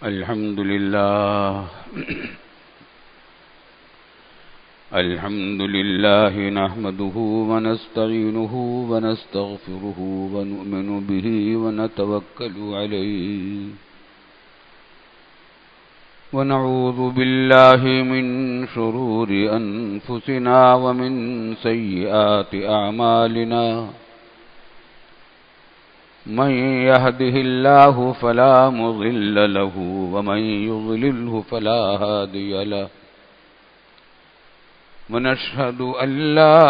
الحمد لله الحمد لله نحمده ونستعينه ونستغفره ونؤمن به ونتوكل عليه ونعوذ بالله من شرور أنفسنا ومن سيئات أعمالنا من يهده الله فلا مضل له ومن يضلله فلا هادي له ونشهد أن لا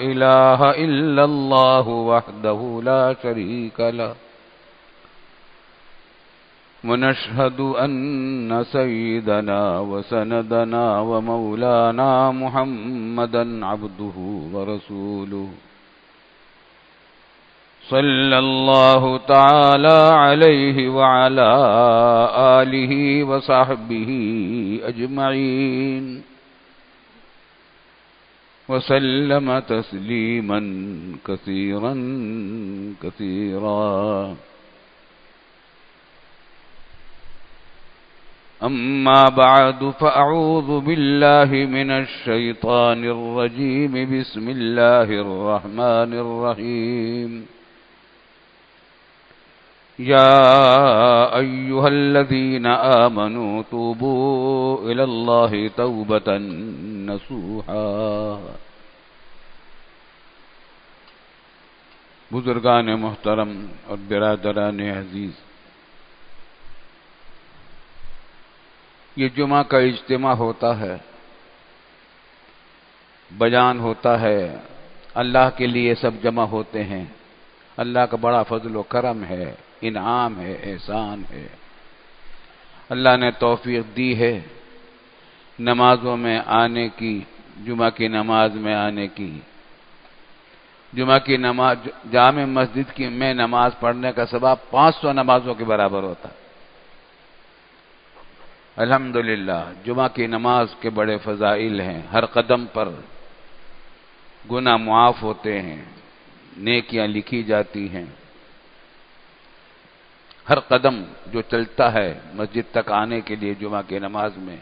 إله إلا الله وحده لا شريك له ونشهد أن سيدنا وسندنا ومولانا محمدا عبده ورسوله صلى الله تعالى عليه وعلى آله وصحبه أجمعين وسلم تسليما كثيرا كثيرا أما بعد فأعوذ بالله من الشيطان الرجيم بسم الله الرحمن الرحيم يا أيها الذين آمنوا توبوا إلى الله توبة نصوحا بزرگان محترم اور برادران عزیز، یہ جمعہ کا اجتماع ہوتا ہے، بیان ہوتا ہے، اللہ کے لیے سب جمع ہوتے ہیں۔ اللہ کا بڑا فضل و کرم ہے، انعام ہے، احسان ہے۔ اللہ نے توفیق دی ہے نمازوں میں آنے کی، جمعہ کی نماز میں آنے کی۔ جمعہ کی نماز جامع مسجد کی میں نماز پڑھنے کا ثواب 500 نمازوں کے برابر ہوتا۔ الحمدللہ جمعہ کی نماز کے بڑے فضائل ہیں، ہر قدم پر گناہ معاف ہوتے ہیں، نیکیاں لکھی جاتی ہیں۔ ہر قدم جو چلتا ہے مسجد تک آنے کے لیے جمعہ کی نماز میں،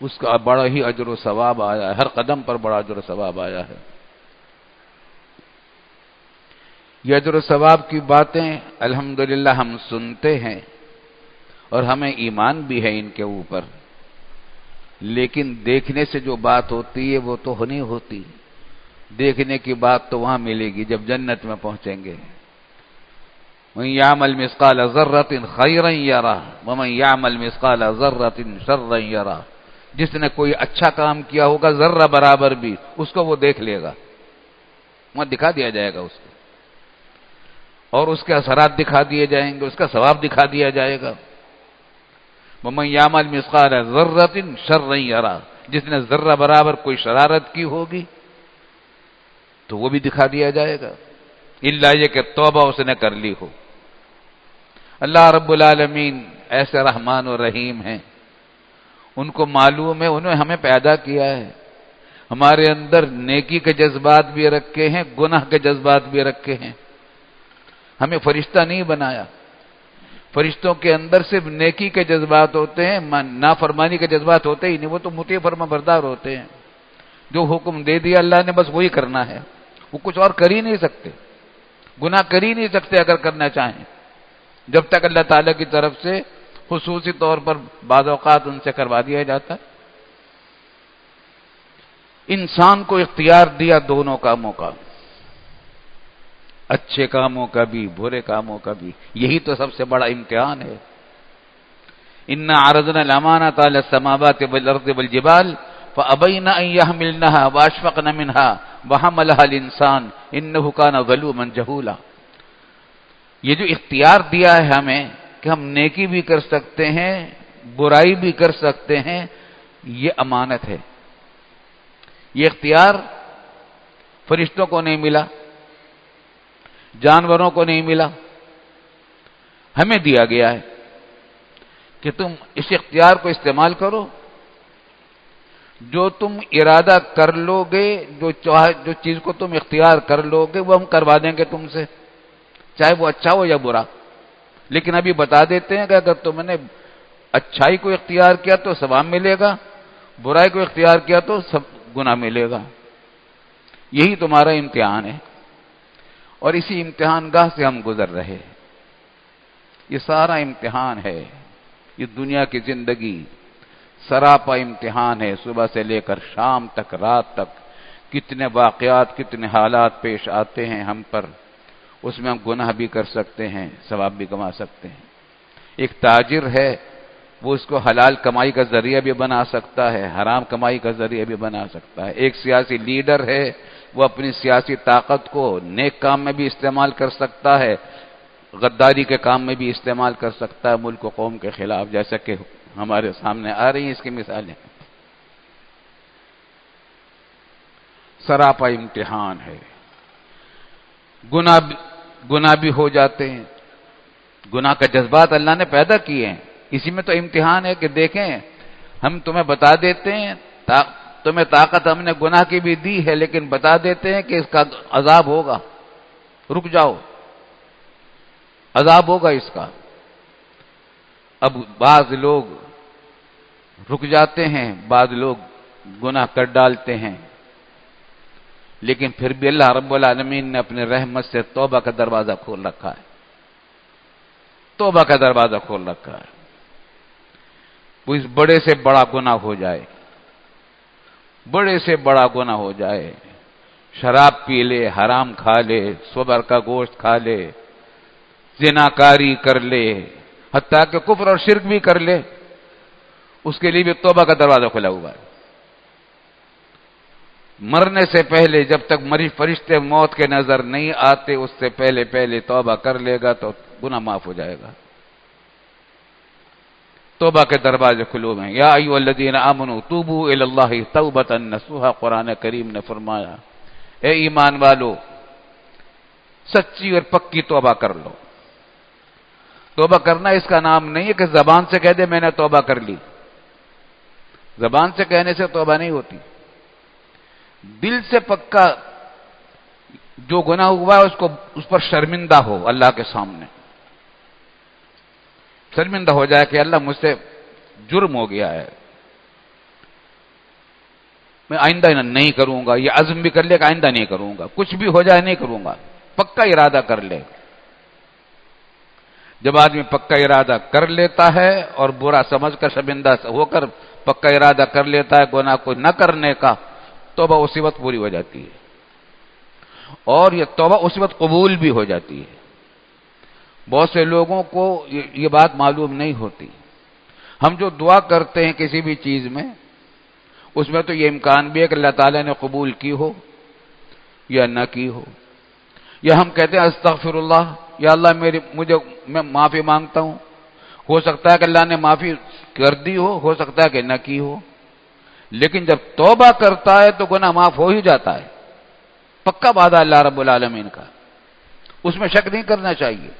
اس کا بڑا ہی اجر و ثواب آیا ہے، ہر قدم پر بڑا اجر و ثواب آیا ہے۔ یہ اجر و ثواب کی باتیں الحمدللہ ہم سنتے ہیں اور ہمیں ایمان بھی ہے ان کے اوپر، لیکن دیکھنے سے جو بات ہوتی ہے وہ تو نہیں ہوتی۔ دیکھنے کی بات تو وہاں ملے گی جب جنت میں پہنچیں گے۔ وَمَن يَعْمَلْ مِثْقَالَ ذَرَّةٍ خَيْرًا يَرَهُ وَمَن يَعْمَلْ مِثْقَالَ ذَرَّةٍ شَرًّا يَرَهُ۔ جس نے کوئی اچھا کام کیا ہوگا ذرہ برابر بھی، اس کو وہ دیکھ لے گا، وہاں دکھا دیا جائے گا اس کو، اور اس کے اثرات دکھا دیے جائیں گے، اس کا ثواب دکھا دیا جائے گا۔ وَمَن يَعْمَلْ مِثْقَالَ ذَرَّةٍ شَرًّا يَرَهُ۔ جس نے ذرہ برابر کوئی شرارت کی ہوگی تو وہ بھی دکھا دیا جائے گا، الا یہ کہ توبہ اس نے کر لی ہو۔ اللہ رب العالمین ایسے رحمان و رحیم ہیں، ان کو معلوم ہے، انہوں نے ہمیں پیدا کیا ہے، ہمارے اندر نیکی کے جذبات بھی رکھے ہیں، گناہ کے جذبات بھی رکھے ہیں۔ ہمیں فرشتہ نہیں بنایا، فرشتوں کے اندر صرف نیکی کے جذبات ہوتے ہیں، نافرمانی کے جذبات ہوتے ہی نہیں، وہ تو مطیع فرما بردار ہوتے ہیں۔ جو حکم دے دیا اللہ نے بس وہی کرنا ہے، وہ کچھ اور کر ہی نہیں سکتے، گناہ کر ہی نہیں سکتے اگر کرنا چاہیں، جب تک اللہ تعالیٰ کی طرف سے خصوصی طور پر بعض اوقات ان سے کروا دیا جاتا ہے۔ انسان کو اختیار دیا دونوں کاموں کا، اچھے کاموں کا بھی، برے کاموں کا بھی، یہی تو سب سے بڑا امتحان ہے۔ اِنَّا عَرَضْنَا الْأَمَانَةَ عَلَى السَّمَاوَاتِ وَالْأَرْضِ وَالْجِبَالِ فَأَبَيْنَ أَن يَحْمِلْنَهَا وَأَشْفَقْنَ مِنْهَا وَحَمَلَهَا الْإِنسَانُ إِنَّهُ كَانَ ظَلُومًا جَهُولًا۔ یہ جو اختیار دیا ہے ہمیں کہ ہم نیکی بھی کر سکتے ہیں، برائی بھی کر سکتے ہیں، یہ امانت ہے۔ یہ اختیار فرشتوں کو نہیں ملا، جانوروں کو نہیں ملا، ہمیں دیا گیا ہے کہ تم اس اختیار کو استعمال کرو۔ جو تم ارادہ کر لو گے، جو چیز کو تم اختیار کر لو گے وہ ہم کروا دیں گے تم سے، چاہے وہ اچھا ہو یا برا۔ لیکن ابھی بتا دیتے ہیں کہ اگر تم نے اچھائی کو اختیار کیا تو ثواب ملے گا، برائی کو اختیار کیا تو سب گناہ ملے گا. یہی تمہارا امتحان ہے، اور اسی امتحان گاہ سے ہم گزر رہے. یہ سارا امتحان ہے، یہ دنیا کی زندگی سراپا امتحان ہے. صبح سے لے کر شام تک، رات تک کتنے واقعات، کتنے حالات پیش آتے ہیں ہم پر. اس میں ہم گناہ بھی کر سکتے ہیں، ثواب بھی کما سکتے ہیں. ایک تاجر ہے، وہ اس کو حلال کمائی کا ذریعہ بھی بنا سکتا ہے، حرام کمائی کا ذریعہ بھی بنا سکتا ہے. ایک سیاسی لیڈر ہے، وہ اپنی سیاسی طاقت کو نیک کام میں بھی استعمال کر سکتا ہے، غداری کے کام میں بھی استعمال کر سکتا ہے ملک و قوم کے خلاف، جیسا کہ ہمارے سامنے آ رہی ہیں اس کی مثالیں. سراپا امتحان ہے. گناہ بھی ہو جاتے ہیں. گناہ کا جذبات اللہ نے پیدا کیے ہیں، اسی میں تو امتحان ہے کہ دیکھیں ہم تمہیں بتا دیتے ہیں، تمہیں طاقت ہم نے گناہ کی بھی دی ہے، لیکن بتا دیتے ہیں کہ اس کا عذاب ہوگا، رک جاؤ، عذاب ہوگا اس کا. اب بعض لوگ رک جاتے ہیں، بعض لوگ گناہ کر ڈالتے ہیں، لیکن پھر بھی اللہ رب العالمین نے اپنے رحمت سے توبہ کا دروازہ کھول رکھا ہے. توبہ کا دروازہ کھول رکھا ہے. وہ اس بڑے سے بڑا گناہ ہو جائے، بڑے سے بڑا گناہ ہو جائے، شراب پی لے، حرام کھا لے، سور کا گوشت کھا لے، زناکاری کر لے، حتیٰ کہ کفر اور شرک بھی کر لے، اس کے لیے بھی توبہ کا دروازہ کھلا ہوا ہے. مرنے سے پہلے، جب تک فرشتے موت کے نظر نہیں آتے، اس سے پہلے توبہ کر لے گا تو گناہ معاف ہو جائے گا. توبہ کے دروازے کھلے ہوئے ہیں. یا ایھا الذین آمنوا توبوا الی اللہ توبۃ نصوحا، قرآن کریم نے فرمایا اے ایمان والو سچی اور پکی توبہ کر لو. توبہ کرنا اس کا نام نہیں ہے کہ زبان سے کہہ دے میں نے توبہ کر لی. زبان سے کہنے سے توبہ نہیں ہوتی. دل سے پکا جو گناہ ہوا ہے اس پر شرمندہ ہو اللہ کے سامنے، شرمندہ ہو جائے کہ اللہ مجھ سے جرم ہو گیا ہے، میں آئندہ نہیں کروں گا. یہ عزم بھی کر لے کہ آئندہ نہیں کروں گا، کچھ بھی ہو جائے نہیں کروں گا، پکا ارادہ کر لے. جب آدمی پکا ارادہ کر لیتا ہے اور برا سمجھ کر شرمندہ ہو کر پکا ارادہ کر لیتا ہے گناہ کو نہ کرنے کا، توبہ اسی وقت پوری ہو جاتی ہے، اور یہ توبہ اسی وقت قبول بھی ہو جاتی ہے. بہت سے لوگوں کو یہ بات معلوم نہیں ہوتی. ہم جو دعا کرتے ہیں کسی بھی چیز میں، اس میں تو یہ امکان بھی ہے کہ اللہ تعالیٰ نے قبول کی ہو یا نہ کی ہو. یا ہم کہتے ہیں استغفر اللہ، یا اللہ میں معافی مانگتا ہوں، ہو سکتا ہے کہ اللہ نے معافی کر دی ہو سکتا ہے کہ نہ کی ہو. لیکن جب توبہ کرتا ہے تو گناہ معاف ہو ہی جاتا ہے. پکا وعدہ اللہ رب العالمین کا، اس میں شک نہیں کرنا چاہیے.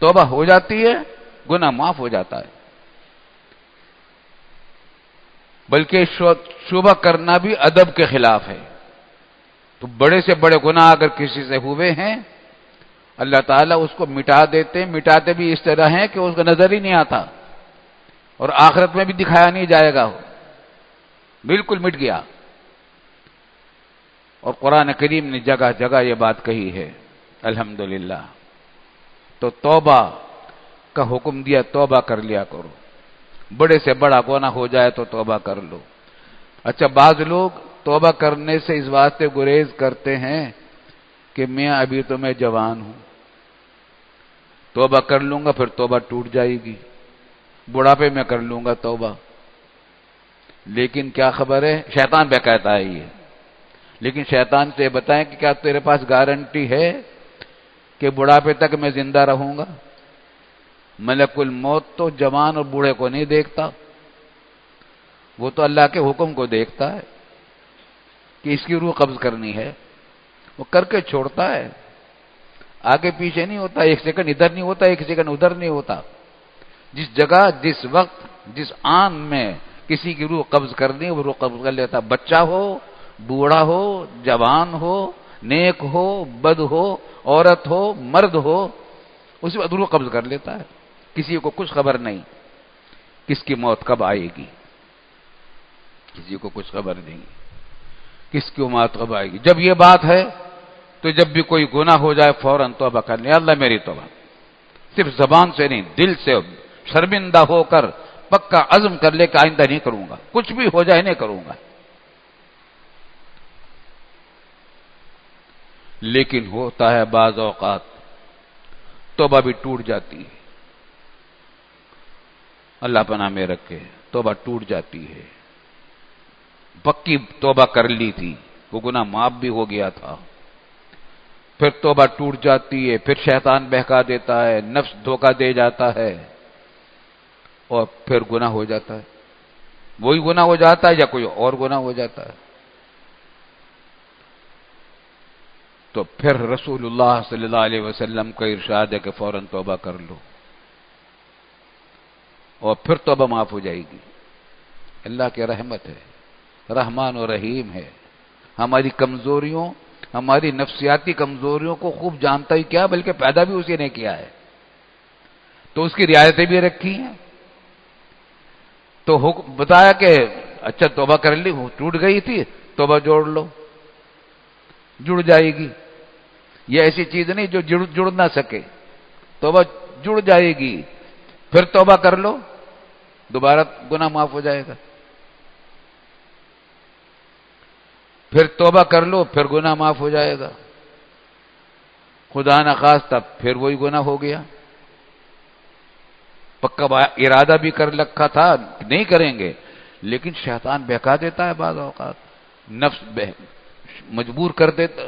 توبہ ہو جاتی ہے، گناہ معاف ہو جاتا ہے. بلکہ شبہ کرنا بھی ادب کے خلاف ہے. تو بڑے سے بڑے گناہ اگر کسی سے ہوئے ہیں، اللہ تعالیٰ اس کو مٹا دیتے، مٹاتے بھی اس طرح ہیں کہ اس کا نظر ہی نہیں آتا، اور آخرت میں بھی دکھایا نہیں جائے گا، بالکل مٹ گیا. اور قرآن کریم نے جگہ جگہ یہ بات کہی ہے الحمدللہ. تو توبہ کا حکم دیا، توبہ کر لیا کرو. بڑے سے بڑا گناہ ہو جائے تو توبہ کر لو. اچھا، بعض لوگ توبہ کرنے سے اس واسطے گریز کرتے ہیں کہ میں ابھی تو میں جوان ہوں، توبہ کر لوں گا پھر توبہ ٹوٹ جائے گی، بڑھاپے میں کر لوں گا توبہ. لیکن کیا خبر ہے، شیطان پہ کہتا ہے یہ. لیکن شیطان سے بتائیں کہ کیا تیرے پاس گارنٹی ہے کہ بڑھاپے تک میں زندہ رہوں گا؟ ملک الموت تو جوان اور بوڑھے کو نہیں دیکھتا، وہ تو اللہ کے حکم کو دیکھتا ہے کہ اس کی روح قبض کرنی ہے، وہ کر کے چھوڑتا ہے. آگے پیچھے نہیں ہوتا، ایک سیکنڈ ادھر نہیں ہوتا، ایک سیکنڈ ادھر نہیں ہوتا. جس جگہ، جس وقت، جس آن میں کسی کی روح قبض کرنی ہے وہ روح قبض کر لیتا. بچہ ہو، بوڑھا ہو، جوان ہو، نیک ہو، بد ہو، عورت ہو، مرد ہو، اسی وقت روح قبض کر لیتا ہے. کسی کو کچھ خبر نہیں کس کی موت کب آئے گی، کسی کو کچھ خبر نہیں کس کی موت کب آئے گی. جب یہ بات ہے تو جب بھی کوئی گناہ ہو جائے فوراً توبہ کر لیں، اللہ میری توبہ. صرف زبان سے نہیں، دل سے شرمندہ ہو کر پکا عزم کر لے کہ آئندہ نہیں کروں گا، کچھ بھی ہو جائے نہیں کروں گا. لیکن ہوتا ہے بعض اوقات توبہ بھی ٹوٹ جاتی ہے. اللہ پناہ میں رکھے، توبہ ٹوٹ جاتی ہے. پکی توبہ کر لی تھی، وہ گناہ معاف بھی ہو گیا تھا، پھر توبہ ٹوٹ جاتی ہے، پھر شیطان بہکا دیتا ہے، نفس دھوکہ دے جاتا ہے اور پھر گناہ ہو جاتا ہے. وہی گناہ ہو جاتا ہے یا کوئی اور گناہ ہو جاتا ہے. تو پھر رسول اللہ صلی اللہ علیہ وسلم کا ارشاد ہے کہ فوراً توبہ کر لو اور پھر توبہ معاف ہو جائے گی. اللہ کی رحمت ہے، رحمان و رحیم ہے. ہماری کمزوریوں، ہماری نفسیاتی کمزوریوں کو خوب جانتا ہی کیا، بلکہ پیدا بھی اسی نے کیا ہے، تو اس کی رعایتیں بھی رکھی ہیں. تو بتایا کہ اچھا توبہ کر لی، ٹوٹ گئی تھی، توبہ جوڑ لو، جڑ جائے گی. یہ ایسی چیز نہیں جو جڑ نہ سکے، توبہ جڑ جائے گی. پھر توبہ کر لو، دوبارہ گناہ معاف ہو جائے گا. پھر توبہ کر لو، پھر گناہ معاف ہو جائے گا. خدا نخواستہ پھر وہی گناہ ہو گیا. پکا ارادہ بھی کر رکھا تھا نہیں کریں گے، لیکن شیطان بہکا دیتا ہے بعض اوقات. نفس مجبور کر دیتا،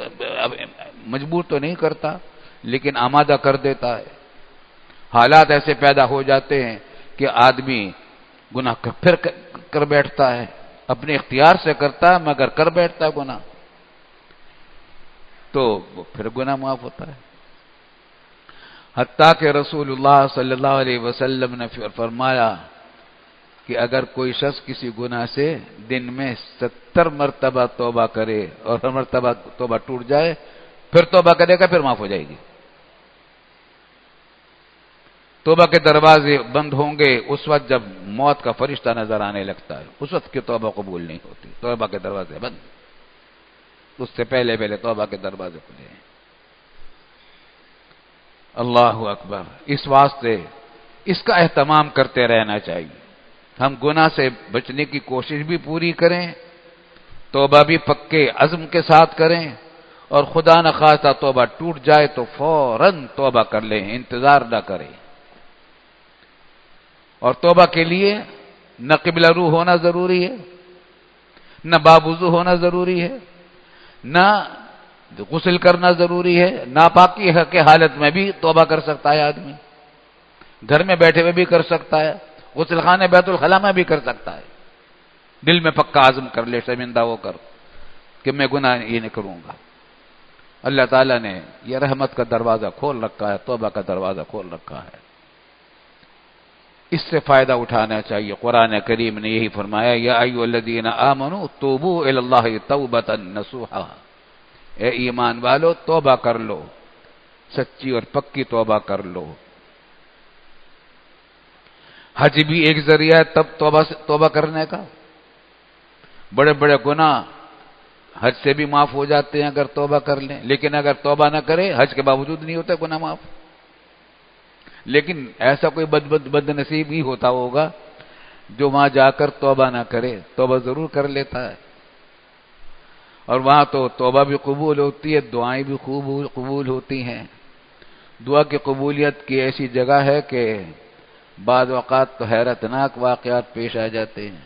مجبور تو نہیں کرتا لیکن آمادہ کر دیتا ہے. حالات ایسے پیدا ہو جاتے ہیں کہ آدمی گناہ پھر کر بیٹھتا ہے، اپنے اختیار سے کرتا ہے مگر کر بیٹھتا ہے گناہ، تو پھر گناہ معاف ہوتا ہے. حتیٰ کہ رسول اللہ صلی اللہ علیہ وسلم نے فرمایا کہ اگر کوئی شخص کسی گناہ سے دن میں 70 مرتبہ توبہ کرے اور ہر مرتبہ توبہ ٹوٹ جائے، پھر توبہ کرے گا، پھر معاف ہو جائے گی. توبہ کے دروازے بند ہوں گے اس وقت جب موت کا فرشتہ نظر آنے لگتا ہے، اس وقت کی توبہ قبول نہیں ہوتی. توبہ کے دروازے بند، اس سے پہلے توبہ کے دروازے کھلے ہیں. اللہ اکبر. اس واسطے اس کا اہتمام کرتے رہنا چاہیے. ہم گناہ سے بچنے کی کوشش بھی پوری کریں، توبہ بھی پکے عزم کے ساتھ کریں، اور خدا نخواستہ توبہ ٹوٹ جائے تو فوراً توبہ کر لیں، انتظار نہ کریں. اور توبہ کے لیے نہ قبلہ رو ہونا ضروری ہے، نہ باوضو ہونا ضروری ہے، نہ غسل کرنا ضروری ہے. ناپاکی کے حالت میں بھی توبہ کر سکتا ہے آدمی، گھر میں بیٹھے ہوئے بھی کر سکتا ہے، غسل خانے بیت الخلاء میں بھی کر سکتا ہے. دل میں پکا عزم کر لے شرمندہ ہو کر کہ میں گناہ یہ نہیں کروں گا. اللہ تعالیٰ نے یہ رحمت کا دروازہ کھول رکھا ہے، توبہ کا دروازہ کھول رکھا ہے. اس سے فائدہ اٹھانا چاہیے. قرآن کریم نے یہی فرمایا، یا ایھا الذین آمنوا توبوا الی اللہ توبۃ نصوحا. اے ایمان والو توبہ کر لو، سچی اور پکی توبہ کر لو. حج بھی ایک ذریعہ ہے تب توبہ کرنے کا. بڑے بڑے گناہ حج سے بھی معاف ہو جاتے ہیں اگر توبہ کر لیں، لیکن اگر توبہ نہ کرے حج کے باوجود نہیں ہوتا گناہ معاف. لیکن ایسا کوئی بد نصیب ہی ہوتا ہوگا جو وہاں جا کر توبہ نہ کرے، توبہ ضرور کر لیتا ہے، اور وہاں تو توبہ بھی قبول ہوتی ہے، دعائیں بھی خوب قبول ہوتی ہیں. دعا کی قبولیت کی ایسی جگہ ہے کہ بعض اوقات تو حیرت ناک واقعات پیش آ جاتے ہیں.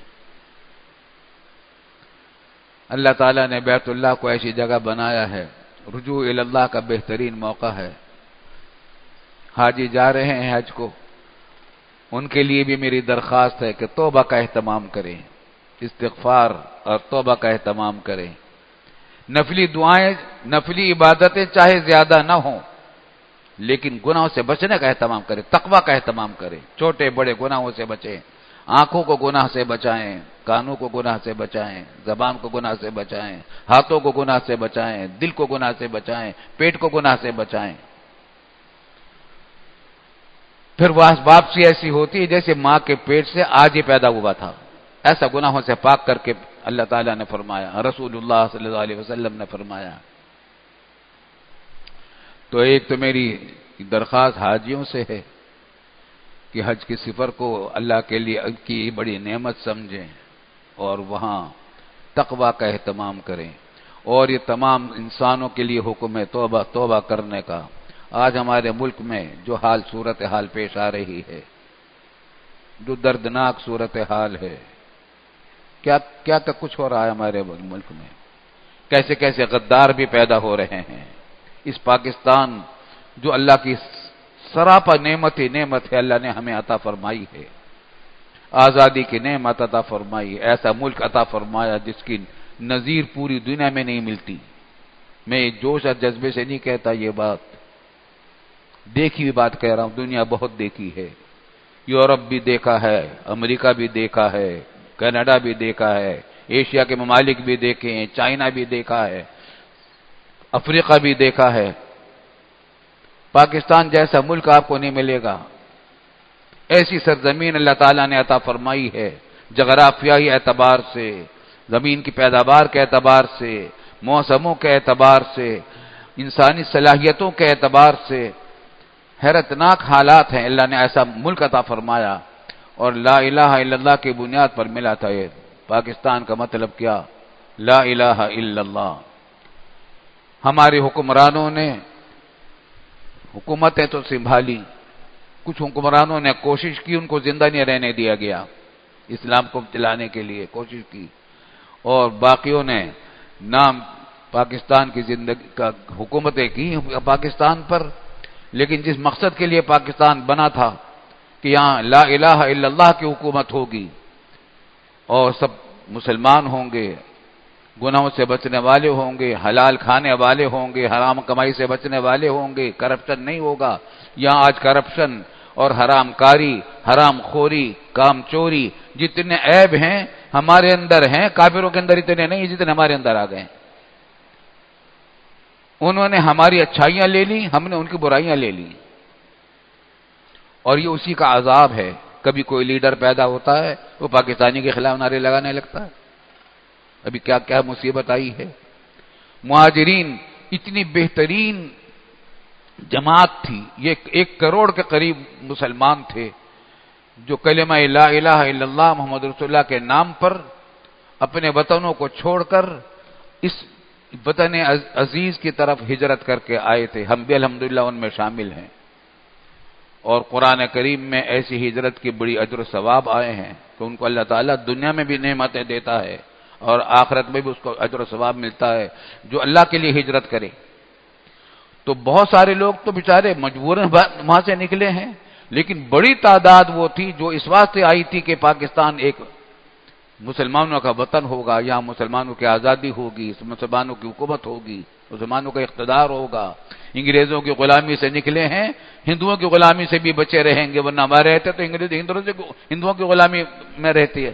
اللہ تعالیٰ نے بیت اللہ کو ایسی جگہ بنایا ہے، رجوع الی اللہ کا بہترین موقع ہے. حاجی جا رہے ہیں حج کو، ان کے لیے بھی میری درخواست ہے کہ توبہ کا اہتمام کریں، استغفار اور توبہ کا اہتمام کریں. نفلی دعائیں، نفلی عبادتیں چاہے زیادہ نہ ہوں لیکن گناہوں سے بچنے کا اہتمام کریں، تقوی کا اہتمام کریں. چھوٹے بڑے گناہوں سے بچیں، آنکھوں کو گناہ سے بچائیں، کانوں کو گناہ سے بچائیں، زبان کو گناہ سے بچائیں، ہاتھوں کو گناہ سے بچائیں، دل کو گناہ سے بچائیں، پیٹ کو گناہ سے بچائیں. پھر واپسی ایسی ہوتی ہے جیسے ماں کے پیٹ سے آج ہی پیدا ہوا تھا. ایسا گناہوں سے پاک کر کے اللہ تعالیٰ نے فرمایا، رسول اللہ صلی اللہ علیہ وسلم نے فرمایا. تو ایک تو میری درخواست حاجیوں سے ہے کہ حج کے سفر کو اللہ کے لیے کی بڑی نعمت سمجھیں اور وہاں تقوی کا اہتمام کریں. اور یہ تمام انسانوں کے لیے حکم ہے توبہ کرنے کا. آج ہمارے ملک میں جو صورتحال پیش آ رہی ہے، جو دردناک صورتحال ہے، کیا کچھ ہو رہا ہے ہمارے ملک میں. کیسے کیسے غدار بھی پیدا ہو رہے ہیں. اس پاکستان جو اللہ کی سراپا نعمت ہے، اللہ نے ہمیں عطا فرمائی ہے، آزادی کی نعمت عطا فرمائی، ایسا ملک عطا فرمایا جس کی نظیر پوری دنیا میں نہیں ملتی. میں جوش اور جذبے سے نہیں کہتا، یہ بات دیکھی ہوئی بات کہہ رہا ہوں. دنیا بہت دیکھی ہے، یورپ بھی دیکھا ہے، امریکہ بھی دیکھا ہے، کینیڈا بھی دیکھا ہے، ایشیا کے ممالک بھی دیکھے ہیں، چائنا بھی دیکھا ہے، افریقہ بھی دیکھا ہے. پاکستان جیسا ملک آپ کو نہیں ملے گا. ایسی سرزمین اللہ تعالیٰ نے عطا فرمائی ہے، جغرافیائی اعتبار سے، زمین کی پیداوار کے اعتبار سے، موسموں کے اعتبار سے، انسانی صلاحیتوں کے اعتبار سے. حیرتناک حالات ہیں. اللہ نے ایسا ملک عطا فرمایا اور لا الہ الا اللہ کی بنیاد پر ملا تھا. یہ پاکستان کا مطلب کیا؟ لا الہ الا اللہ. ہمارے حکمرانوں نے حکومتیں تو سنبھالی، کچھ حکمرانوں نے کوشش کی، ان کو زندہ نہیں رہنے دیا گیا، اسلام کو چلانے کے لیے کوشش کی، اور باقیوں نے نام پاکستان کی زندگی کا حکومتیں کی پاکستان پر. لیکن جس مقصد کے لیے پاکستان بنا تھا کہ یہاں لا الہ الا اللہ کی حکومت ہوگی اور سب مسلمان ہوں گے، گناہوں سے بچنے والے ہوں گے، حلال کھانے والے ہوں گے، حرام کمائی سے بچنے والے ہوں گے، کرپشن نہیں ہوگا. یہاں آج کرپشن اور حرام کاری، حرام خوری، کام چوری جتنے عیب ہیں ہمارے اندر ہیں، کافروں کے اندر اتنے نہیں جتنے ہمارے اندر آ گئے. انہوں نے ہماری اچھائیاں لے لی، ہم نے ان کی برائیاں لے لی. اور یہ اسی کا عذاب ہے. کبھی کوئی لیڈر پیدا ہوتا ہے وہ پاکستانی کے خلاف نعرے لگانے لگتا ہے. ابھی کیا کیا مصیبت آئی ہے. مہاجرین اتنی بہترین جماعت تھی، یہ 1 کروڑ کے قریب مسلمان تھے جو کلمہ لا الہ الا اللہ محمد رسول اللہ کے نام پر اپنے وطنوں کو چھوڑ کر اس وطن عزیز کی طرف ہجرت کر کے آئے تھے. ہم بھی الحمدللہ ان میں شامل ہیں. اور قرآن کریم میں ایسی ہجرت کی بڑی اجر و ثواب آئے ہیں کہ ان کو اللہ تعالیٰ دنیا میں بھی نعمتیں دیتا ہے اور آخرت میں بھی اس کو اجر و ثواب ملتا ہے جو اللہ کے لیے ہجرت کرے. تو بہت سارے لوگ تو بیچارے مجبوراً وہاں سے نکلے ہیں، لیکن بڑی تعداد وہ تھی جو اس واسطے آئی تھی کہ پاکستان ایک مسلمانوں کا وطن ہوگا، یہاں مسلمانوں کی آزادی ہوگی، مسلمانوں کی حکومت ہوگی، مسلمانوں کا اقتدار ہوگا. انگریزوں کی غلامی سے نکلے ہیں، ہندوؤں کی غلامی سے بھی بچے رہیں گے، ورنہ ہمارے رہتے تو انگریز ہندوؤں کی غلامی میں رہتی ہے.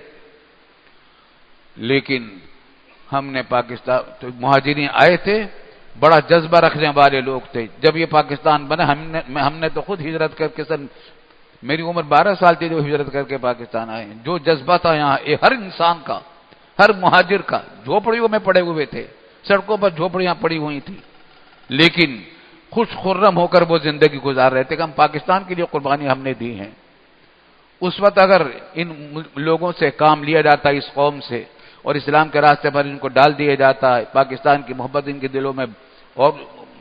لیکن ہم نے پاکستان تو مہاجرین آئے تھے، بڑا جذبہ رکھنے والے لوگ تھے. جب یہ پاکستان بنا ہم نے تو خود ہجرت کر کے میری عمر 12 سال تھی جو ہجرت کر کے پاکستان آئے. جو جذبہ تھا یہاں ہر انسان کا، ہر مہاجر کا، جھوپڑیوں میں پڑے ہوئے تھے، سڑکوں پر جھوپڑیاں پڑی ہوئی تھی، لیکن خوش خرم ہو کر وہ زندگی گزار رہے تھے کہ ہم پاکستان کے لیے قربانی ہم نے دی ہیں. اس وقت اگر ان لوگوں سے کام لیا جاتا اس قوم سے اور اسلام کے راستے پر ان کو ڈال دیا جاتا ہے، پاکستان کی محبت ان کے دلوں میں اور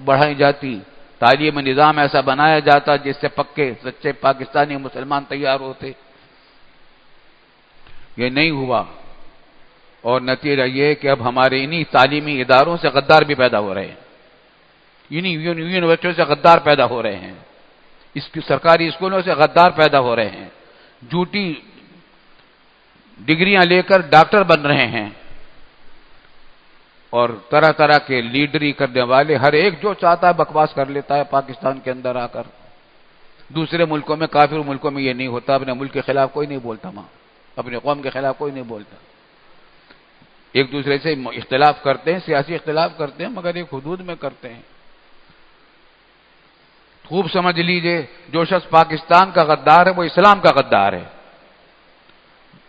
بڑھائی جاتی، تعلیمی نظام ایسا بنایا جاتا جس سے پکے سچے پاکستانی مسلمان تیار ہوتے. یہ نہیں ہوا اور نتیجہ یہ کہ اب ہمارے انہی تعلیمی اداروں سے غدار بھی پیدا ہو رہے ہیں، انہی یونیورسٹیوں سے غدار پیدا ہو رہے ہیں، اس کی سرکاری اسکولوں سے غدار پیدا ہو رہے ہیں، جھوٹی ڈگریاں لے کر ڈاکٹر بن رہے ہیں، اور طرح طرح کے لیڈری کرنے والے ہر ایک جو چاہتا ہے بکواس کر لیتا ہے پاکستان کے اندر آ کر. دوسرے ملکوں میں، کافر ملکوں میں یہ نہیں ہوتا. اپنے ملک کے خلاف کوئی نہیں بولتا، وہاں اپنے قوم کے خلاف کوئی نہیں بولتا. ایک دوسرے سے اختلاف کرتے ہیں، سیاسی اختلاف کرتے ہیں، مگر ایک حدود میں کرتے ہیں. خوب سمجھ لیجئے، جو شخص پاکستان کا غدار ہے وہ اسلام کا غدار ہے۔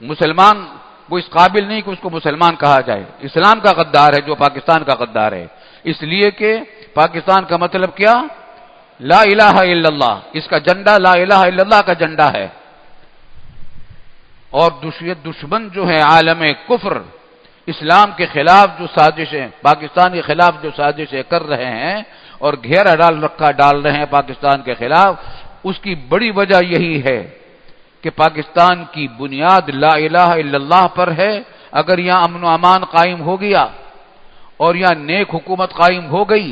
مسلمان وہ اس قابل نہیں کہ اس کو مسلمان کہا جائے، اسلام کا غدار ہے جو پاکستان کا غدار ہے، اس لیے کہ پاکستان کا مطلب کیا؟ لا الہ الا اللہ، اس کا جھنڈا لا الہ الا اللہ کا جھنڈا ہے۔ اور دشمن جو ہے عالم کفر، اسلام کے خلاف جو سازشیں، پاکستان کے خلاف جو سازشیں کر رہے ہیں اور گھیرا ڈال رہے ہیں پاکستان کے خلاف، اس کی بڑی وجہ یہی ہے کہ پاکستان کی بنیاد لا الہ الا اللہ پر ہے۔ اگر یہاں امن و امان قائم ہو گیا اور یہاں نیک حکومت قائم ہو گئی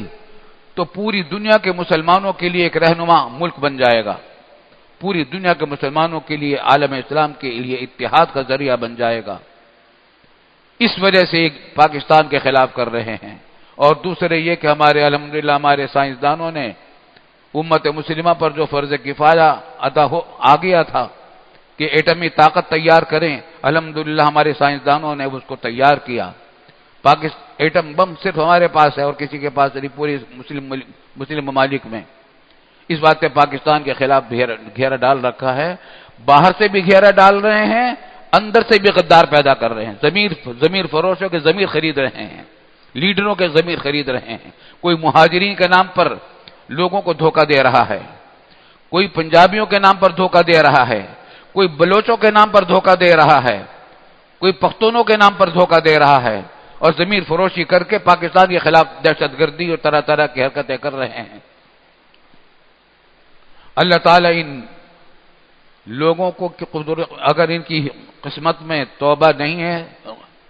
تو پوری دنیا کے مسلمانوں کے لیے ایک رہنما ملک بن جائے گا، پوری دنیا کے مسلمانوں کے لیے، عالم اسلام کے لیے اتحاد کا ذریعہ بن جائے گا۔ اس وجہ سے ایک پاکستان کے خلاف کر رہے ہیں۔ اور دوسرے یہ کہ ہمارے الحمدللہ ہمارے سائنسدانوں نے امت مسلمہ پر جو فرض کفایہ آ گیا تھا کہ ایٹمی طاقت تیار کریں، الحمدللہ ہمارے سائنسدانوں نے اس کو تیار کیا۔ ایٹم بم صرف ہمارے پاس ہے اور کسی کے پاس نہیں، پوری مسلم ممالک میں۔ اس بات پہ پاکستان کے خلاف گھیرا ڈال رکھا ہے، باہر سے بھی گھیرا ڈال رہے ہیں، اندر سے بھی غدار پیدا کر رہے ہیں، ضمیر فروشوں کے ضمیر خرید رہے ہیں، لیڈروں کے ضمیر خرید رہے ہیں۔ کوئی مہاجرین کے نام پر لوگوں کو دھوکہ دے رہا ہے، کوئی پنجابیوں کے نام پر دھوکہ دے رہا ہے، کوئی بلوچوں کے نام پر دھوکہ دے رہا ہے، کوئی پختونوں کے نام پر دھوکہ دے رہا ہے، اور ضمیر فروشی کر کے پاکستان کے خلاف دہشت گردی اور طرح طرح کی حرکتیں کر رہے ہیں۔ اللہ تعالیٰ ان لوگوں کو اگر ان کی قسمت میں توبہ نہیں ہے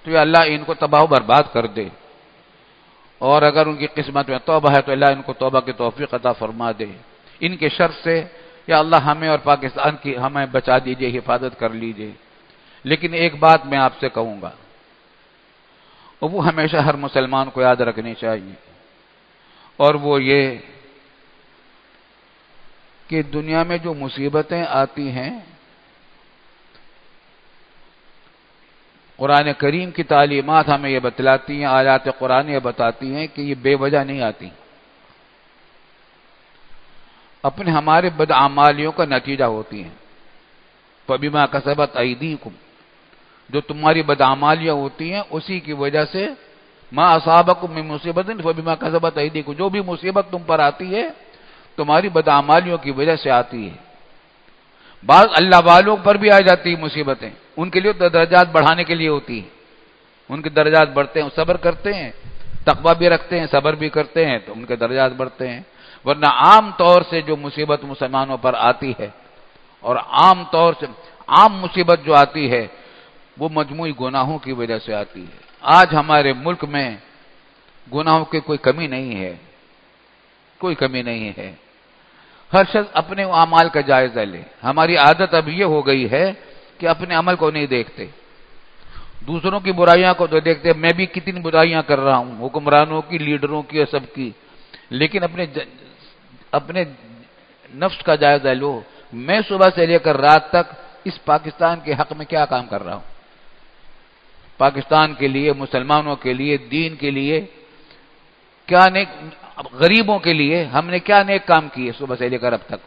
تو یا اللہ ان کو تباہ و برباد کر دے، اور اگر ان کی قسمت میں توبہ ہے تو اللہ ان کو توبہ کی توفیق عطا فرما دے۔ ان کے شر سے یا اللہ ہمیں اور پاکستان کی ہمیں بچا دیجئے، حفاظت کر لیجئے۔ لیکن ایک بات میں آپ سے کہوں گا، اور وہ ہمیشہ ہر مسلمان کو یاد رکھنی چاہیے، اور وہ یہ کہ دنیا میں جو مصیبتیں آتی ہیں، قرآن کریم کی تعلیمات ہمیں یہ بتلاتی ہیں، آیات قرآن یہ بتاتی ہیں کہ یہ بے وجہ نہیں آتی، اپنے ہمارے بدعمالیوں کا نتیجہ ہوتی ہیں۔ فَبِمَا كَسَبَتْ أَيْدِيكُمْ، جو تمہاری بدعمالیاں ہوتی ہیں اسی کی وجہ سے، مَا أَصَابَكُم مِّن مُّصِيبَةٍ فَبِمَا كَسَبَتْ أَيْدِيكُمْ، جو بھی مصیبت تم پر آتی ہے تمہاری بدعمالیوں کی وجہ سے آتی ہے۔ بعض اللہ والوں پر بھی آ جاتی ہیں مصیبتیں، ان کے لیے درجات بڑھانے کے لیے ہوتی ہیں، ان کے درجات بڑھتے ہیں، صبر کرتے ہیں، تقویٰ بھی رکھتے ہیں، صبر بھی کرتے ہیں تو ان کے درجات بڑھتے ہیں۔ ورنہ عام طور سے جو مصیبت مسلمانوں پر آتی ہے، اور عام طور سے عام مصیبت جو آتی ہے وہ مجموعی گناہوں کی وجہ سے آتی ہے۔ آج ہمارے ملک میں گناہوں کی کوئی کمی نہیں ہے، کوئی کمی نہیں ہے۔ ہر شخص اپنے اعمال کا جائزہ لے۔ ہماری عادت اب یہ ہو گئی ہے کہ اپنے عمل کو نہیں دیکھتے، دوسروں کی برائیاں کو تو دیکھتے، میں بھی کتنی برائیاں کر رہا ہوں، حکمرانوں کی، لیڈروں کی اور سب کی، لیکن اپنے نفس کا جائزہ لو، میں صبح سے لے کر رات تک اس پاکستان کے حق میں کیا کام کر رہا ہوں، پاکستان کے لیے، مسلمانوں کے لیے، دین کے لیے، کیا نیک، غریبوں کے لیے ہم نے کیا نیک کام کیے صبح سے لے کر اب تک۔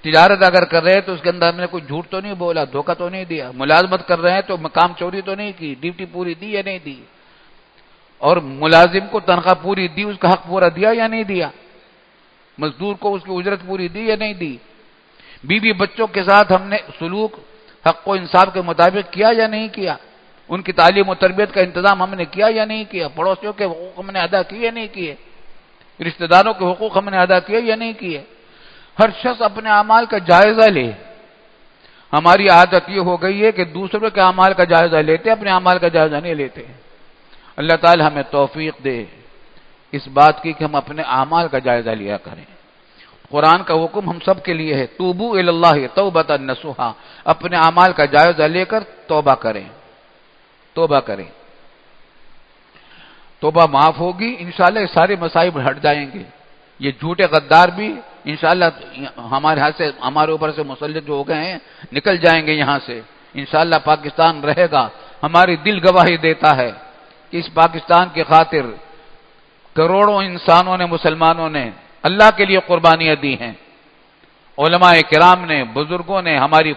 تجارت اگر کر رہے ہیں تو اس کے اندر ہم نے کوئی جھوٹ تو نہیں بولا، دھوکہ تو نہیں دیا، ملازمت کر رہے ہیں تو کام چوری تو نہیں کی، ڈیوٹی پوری دی یا نہیں دی، اور ملازم کو تنخواہ پوری دی، اس کا حق پورا دیا یا نہیں دیا، مزدور کو اس کی اجرت پوری دی یا نہیں دی، بیوی بچوں کے ساتھ ہم نے سلوک حق و انصاف کے مطابق کیا یا نہیں کیا، ان کی تعلیم و تربیت کا انتظام ہم نے کیا یا نہیں کیا، پڑوسیوں کے حقوق ہم نے ادا کیے یا نہیں کیے، رشتہ داروں کے حقوق ہم نے ادا کیے یا نہیں کیے۔ ہر شخص اپنے اعمال کا جائزہ لے۔ ہماری عادت یہ ہو گئی ہے کہ دوسروں کے اعمال کا جائزہ لیتے، اپنے اعمال کا جائزہ نہیں لیتے۔ اللہ تعالی ہمیں توفیق دے اس بات کی کہ ہم اپنے اعمال کا جائزہ لیا کریں۔ قرآن کا حکم ہم سب کے لیے ہے، توبو الی اللہ توبۃ نصوحا، اپنے اعمال کا جائزہ لے کر توبہ کریں، توبہ کریں، توبہ معاف ہوگی انشاءاللہ، یہ سارے مصائب ہٹ جائیں گے، یہ جھوٹے غدار بھی انشاءاللہ ہمارے ہاتھ سے، ہمارے اوپر سے مسلط جو ہو گئے ہیں نکل جائیں گے یہاں سے، انشاءاللہ پاکستان رہے گا۔ ہماری دل گواہی دیتا ہے کہ اس پاکستان کی خاطر کروڑوں انسانوں نے، مسلمانوں نے اللہ کے لیے قربانیاں دی ہیں علماء کرام نے، بزرگوں نے، ہماری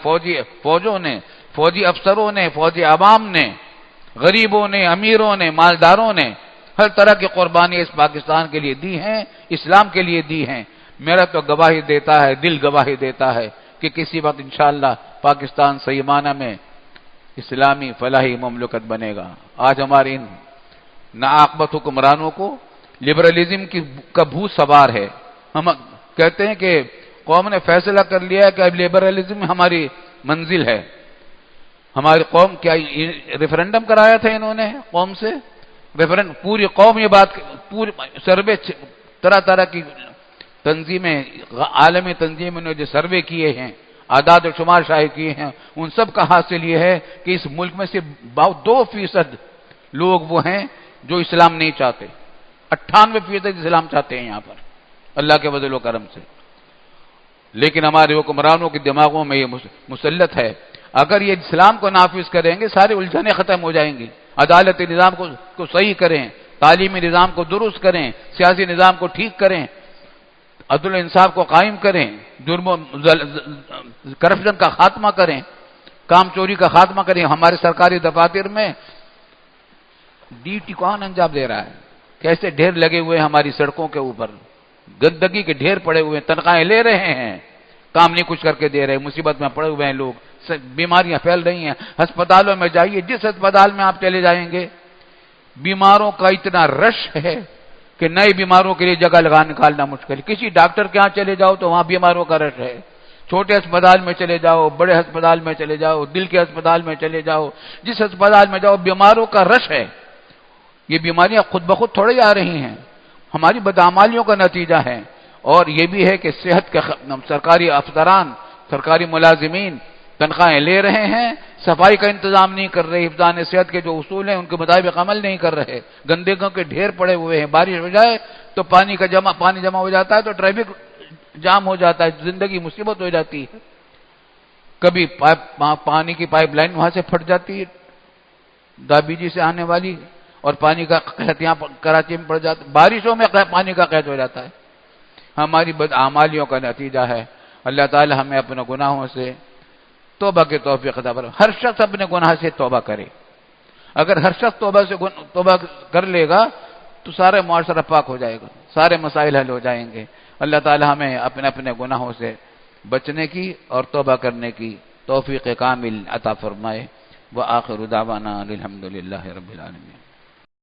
فوجوں نے، فوجی افسروں نے، فوجی عوام نے، غریبوں نے، امیروں نے، مالداروں نے ہر طرح کی قربانی اس پاکستان کے لیے دی ہیں، اسلام کے لیے دی ہیں۔ میرا تو گواہی دیتا ہے، دل گواہی دیتا ہے کہ کسی وقت انشاءاللہ پاکستان صحیح معنی میں اسلامی فلاحی مملکت بنے گا۔ آج ہمارے ان ناعاقبت حکمرانوں کو لبرلزم کا بھوت سوار ہے۔ ہم کہتے ہیں کہ قوم نے فیصلہ کر لیا ہے کہ اب لبرلزم ہماری منزل ہے۔ ہماری قوم کیا ریفرنڈم کرایا تھا انہوں نے قوم سے؟ پوری قوم یہ بات، پوری سروے، طرح طرح کی تنظیمیں، عالمی تنظیموں نے جو سروے کیے ہیں، اعداد و شمار شائع کیے ہیں، ان سب کا حاصل یہ ہے کہ اس ملک میں صرف 2% لوگ وہ ہیں جو اسلام نہیں چاہتے، 98% اسلام چاہتے ہیں یہاں پر اللہ کے فضل و کرم سے۔ لیکن ہمارے حکمرانوں کے دماغوں میں یہ مسلط ہے، اگر یہ اسلام کو نافذ کریں گے سارے الجھنیں ختم ہو جائیں گی، عدالتی نظام کو صحیح کریں، تعلیمی نظام کو درست کریں، سیاسی نظام کو ٹھیک کریں، عدل و انصاف کو قائم کریں، جرم و کرپشن کا خاتمہ کریں، کام چوری کا خاتمہ کریں۔ ہمارے سرکاری دفاتر میں ڈیوٹی کون انجام دے رہا ہے؟ کیسے ڈھیر لگے ہوئے ہیں ہماری سڑکوں کے اوپر، گندگی کے ڈھیر پڑے ہوئے ہیں، تنخواہیں لے رہے ہیں، کام نہیں کچھ کر کے دے رہے، مصیبت میں پڑے ہوئے ہیں لوگ، بیماریاں پھیل رہی ہیں۔ ہسپتالوں میں جائیے، جس ہسپتال میں آپ چلے جائیں گے بیماروں کا اتنا رش ہے کہ نئے بیماروں کے لیے جگہ نکالنا مشکل ہے۔ کسی ڈاکٹر کے ہاں چلے جاؤ تو وہاں بیماروں کا رش ہے، چھوٹے ہسپتال میں چلے جاؤ، بڑے ہسپتال میں چلے جاؤ، دل کے ہسپتال میں چلے جاؤ، جس ہسپتال میں جاؤ بیماروں کا رش ہے۔ یہ بیماریاں خود بخود تھوڑے آ رہی ہیں، ہماری بدعمالیوں کا نتیجہ ہے۔ اور یہ بھی ہے کہ صحت کے سرکاری افسران، سرکاری ملازمین تنخواہیں لے رہے ہیں، صفائی کا انتظام نہیں کر رہے، حفظان صحت کے جو اصول ہیں ان کے مطابق عمل نہیں کر رہے، گندگیوں کے ڈھیر پڑے ہوئے ہیں، بارش ہو جائے تو پانی جمع ہو جاتا ہے تو ٹریفک جام ہو جاتا ہے، زندگی مصیبت ہو جاتی ہے۔ کبھی پانی کی پائپ لائن وہاں سے پھٹ جاتی ہے دابیجی سے آنے والی، اور پانی کا قحط یہاں کراچی میں پڑ جاتا ہے، بارشوں میں پانی کا قحط ہو جاتا ہے۔ ہماری بدعمالیوں کا نتیجہ ہے۔ اللہ تعالی ہمیں اپنے گناہوں سے توبہ کی توفیق عطا فرمائے۔ ہر شخص اپنے گناہ سے توبہ کرے، اگر ہر شخص توبہ کر لے گا تو سارے معاشرہ پاک ہو جائے گا، سارے مسائل حل ہو جائیں گے۔ اللہ تعالی ہمیں اپنے گناہوں سے بچنے کی اور توبہ کرنے کی توفیق کامل عطا فرمائے۔ وآخر دعوانا الحمدللہ رب العالمین۔